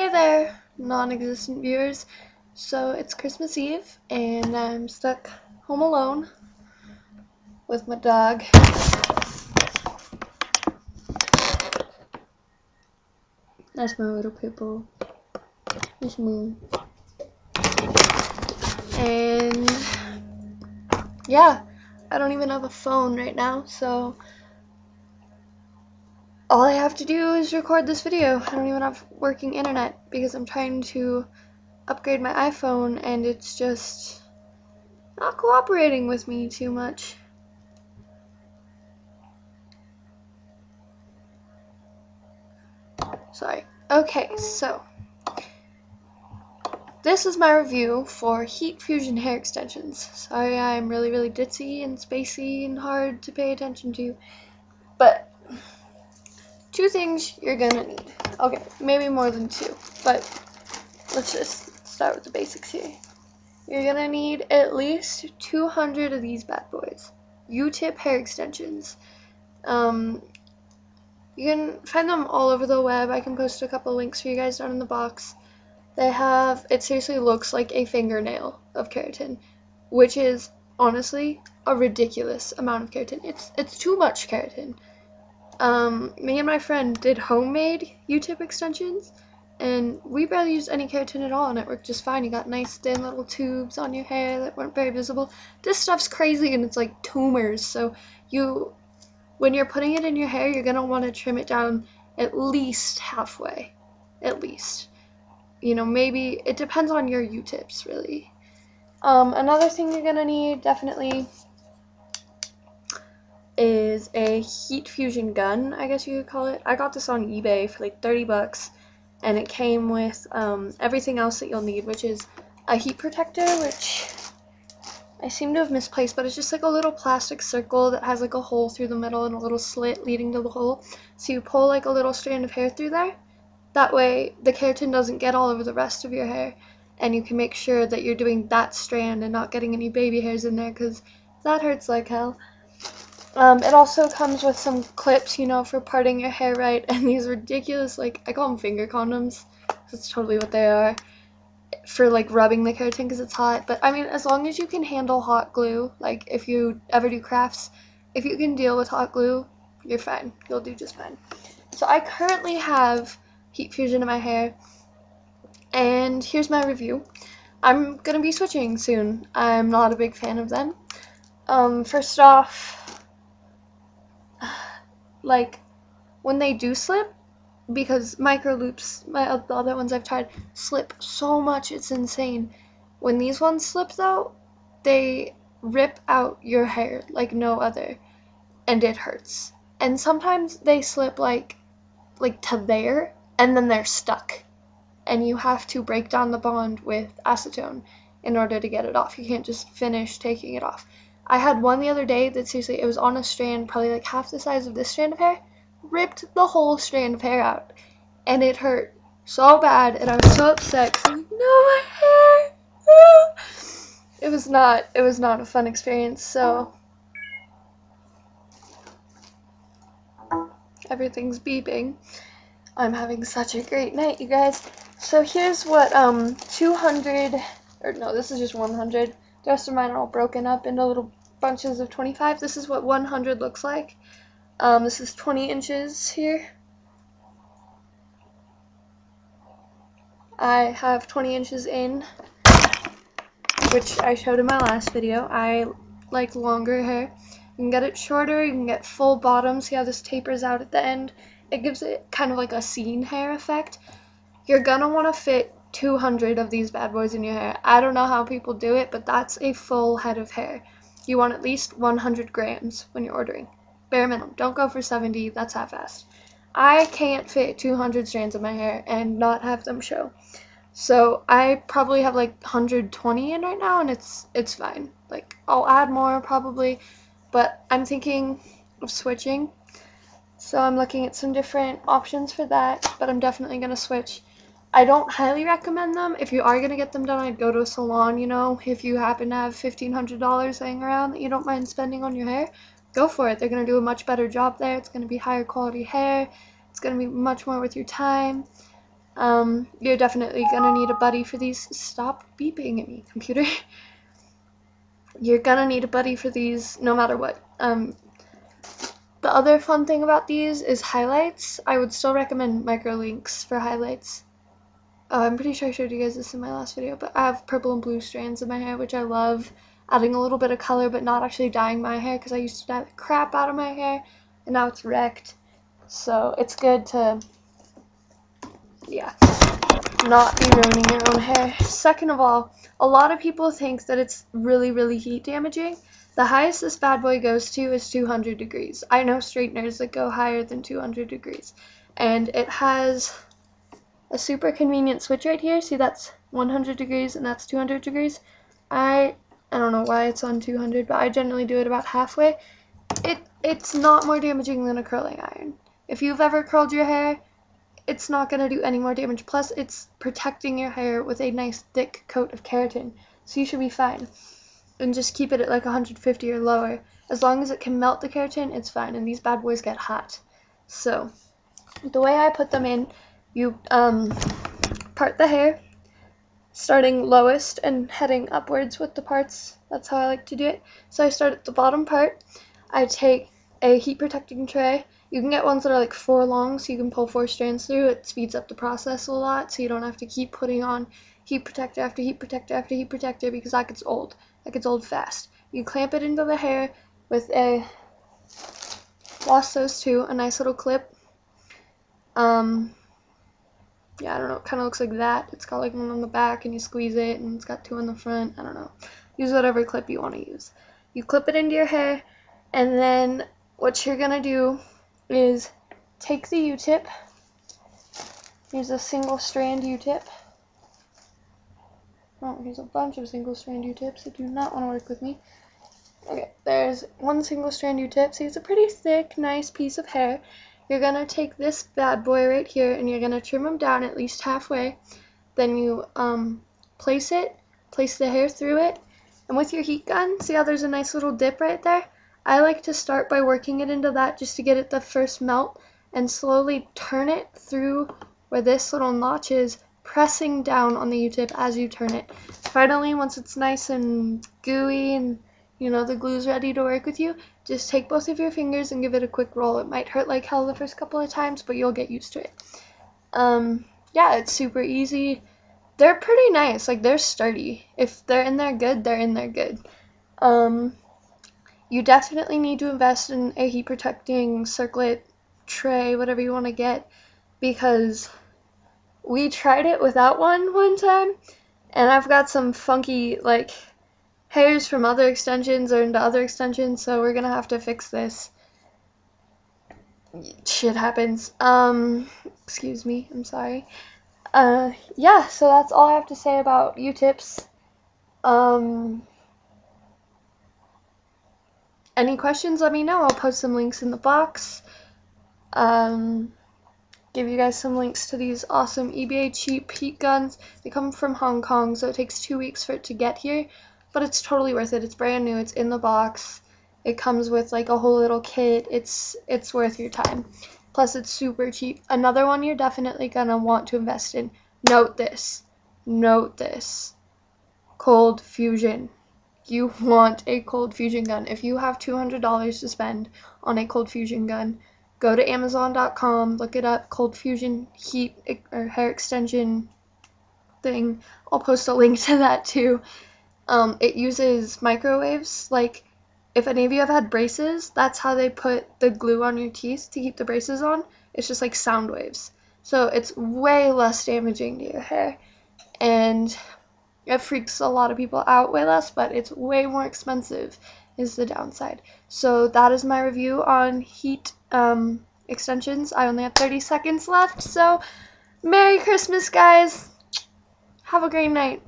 Hey there, non-existent viewers. So it's Christmas Eve, and I'm stuck home alone with my dog. That's my little pitbull. It's Moon. And yeah, I don't even have a phone right now, so all I have to do is record this video. I don't even have working internet because I'm trying to upgrade my iPhone and it's just not cooperating with me too much. Sorry. Okay, so this is my review for Heat Fusion hair extensions. Sorry, I'm really ditzy and spacey and hard to pay attention to, but two things you're gonna need. Okay, maybe more than two, but let's just start with the basics here. You're gonna need at least 200 of these bad boys. U-tip hair extensions. You can find them all over the web. I can post a couple links for you guys down in the box. They have, it seriously looks like a fingernail of keratin, which is honestly a ridiculous amount of keratin. It's too much keratin. Me and my friend did homemade U-tip extensions, and we barely used any keratin at all, and it worked just fine. You got nice thin little tubes on your hair that weren't very visible. This stuff's crazy, and it's like tumors, so when you're putting it in your hair, you're going to want to trim it down at least halfway. At least. You know, maybe, it depends on your U-tips, really. Another thing you're going to need, definitely, is a heat fusion gun, I guess you could call it. I got this on eBay for like 30 bucks, and it came with everything else that you'll need, which is a heat protector, which I seem to have misplaced, but it's just like a little plastic circle that has like a hole through the middle and a little slit leading to the hole. So you pull like a little strand of hair through there. That way the keratin doesn't get all over the rest of your hair, and you can make sure that you're doing that strand and not getting any baby hairs in there, because that hurts like hell. It also comes with some clips, you know, for parting your hair right, and these ridiculous, like, I call them finger condoms. That's totally what they are. For like rubbing the keratin because it's hot, but I mean, as long as you can handle hot glue, like if you ever do crafts, if you can deal with hot glue, you're fine. You'll do just fine. So I currently have heat fusion in my hair, and here's my review. I'm gonna be switching soon. I'm not a big fan of them. First off, like when they do slip, because micro loops, the other ones I've tried, slip so much, it's insane. When these ones slip though, they rip out your hair like no other, and it hurts. And sometimes they slip like to there, and then they're stuck, and you have to break down the bond with acetone in order to get it off. You can't just finish taking it off. I had one the other day that seriously, it was on a strand probably like half the size of this strand of hair, ripped the whole strand of hair out, and it hurt so bad, and I was so upset because I'm like, no, my hair. It was not a fun experience. So everything's beeping. I'm having such a great night, you guys. So here's what 200, or no, this is just 100. The rest of mine are all broken up into little bunches of 25. This is what 100 looks like. This is 20 inches here. I have 20 inches in, which I showed in my last video. I like longer hair. You can get it shorter, you can get full bottom. See how this tapers out at the end? It gives it kind of like a scene hair effect. You're gonna want to fit 200 of these bad boys in your hair. I don't know how people do it, but that's a full head of hair. You want at least 100 grams when you're ordering. Bare minimum. Don't go for 70, that's half-assed. I can't fit 200 strands of my hair and not have them show. So I probably have like 120 in right now, and it's fine. Like, I'll add more probably, but I'm thinking of switching. So I'm looking at some different options for that, but I'm definitely going to switch. I don't highly recommend them. If you are going to get them done, I'd go to a salon, you know. If you happen to have $1,500 laying around that you don't mind spending on your hair, go for it. They're going to do a much better job there. It's going to be higher quality hair. It's going to be much more worth your time. You're definitely gonna need a buddy for these. Stop beeping at me, computer. You're gonna need a buddy for these no matter what. The other fun thing about these is highlights. I would still recommend Microlinks for highlights. I'm pretty sure I showed you guys this in my last video, but I have purple and blue strands in my hair, which I love. Adding a little bit of color, but not actually dyeing my hair, because I used to dye the crap out of my hair, and now it's wrecked. So it's good to, yeah, not be ruining your own hair. Second of all, a lot of people think that it's really, really heat damaging. The highest this bad boy goes to is 200 degrees. I know straighteners that go higher than 200 degrees. And it has a super convenient switch right here. See, that's 100 degrees and that's 200 degrees. I don't know why it's on 200, but I generally do it about halfway. It's not more damaging than a curling iron. If you've ever curled your hair, it's not going to do any more damage. Plus, it's protecting your hair with a nice thick coat of keratin, so you should be fine. And just keep it at like 150 or lower. As long as it can melt the keratin, it's fine, and these bad boys get hot. So, the way I put them in, you part the hair, starting lowest and heading upwards with the parts. That's how I like to do it. So I start at the bottom part. I take a heat protecting tray. You can get ones that are like 4 long, so you can pull 4 strands through. It speeds up the process a lot, so you don't have to keep putting on heat protector after heat protector after heat protector, because that gets old. That gets old fast. You clamp it into the hair with a, lost those two, a nice little clip. Yeah, I don't know, it kind of looks like that. It's got like one on the back and you squeeze it, and it's got 2 on the front. I don't know. Use whatever clip you want to use. You clip it into your hair, and then what you're gonna do is take the U-tip. Here's a single strand U-tip. Oh, here's a bunch of single strand U-tips that do not want to work with me. Okay, there's one single strand U-tip. See, it's a pretty thick, nice piece of hair. You're going to take this bad boy right here, and you're going to trim them down at least halfway. Then you place the hair through it, and with your heat gun, see how there's a nice little dip right there? I like to start by working it into that just to get it the first melt, and slowly turn it through where this little notch is, pressing down on the U-tip as you turn it. Finally, once it's nice and gooey and you know the glue's ready to work with you, just take both of your fingers and give it a quick roll. It might hurt like hell the first couple of times, but you'll get used to it. Yeah, it's super easy. They're pretty nice, like they're sturdy. If they're in there good, they're in there good. You definitely need to invest in a heat protecting circlet tray, whatever you want to get, because we tried it without one time, and I've got some funky like hairs from other extensions or into other extensions, so we're gonna have to fix this. Shit happens. Excuse me, I'm sorry. Yeah, so that's all I have to say about U-tips. Any questions, let me know. I'll post some links in the box. Give you guys some links to these awesome eBay cheap heat guns. They come from Hong Kong, so it takes 2 weeks for it to get here, but it's totally worth it. It's brand new, it's in the box, it comes with like a whole little kit. It's worth your time. Plus it's super cheap. Another one you're definitely gonna want to invest in. Note this. Cold Fusion. You want a Cold Fusion gun. If you have $200 to spend on a Cold Fusion gun, go to Amazon.com, look it up, Cold Fusion heat or hair extension thing. I'll post a link to that too. It uses microwaves. Like, if any of you have had braces, that's how they put the glue on your teeth to keep the braces on. It's just like sound waves. So it's way less damaging to your hair. And it freaks a lot of people out way less, but it's way more expensive is the downside. So that is my review on heat extensions. I only have 30 seconds left, so Merry Christmas, guys. Have a great night.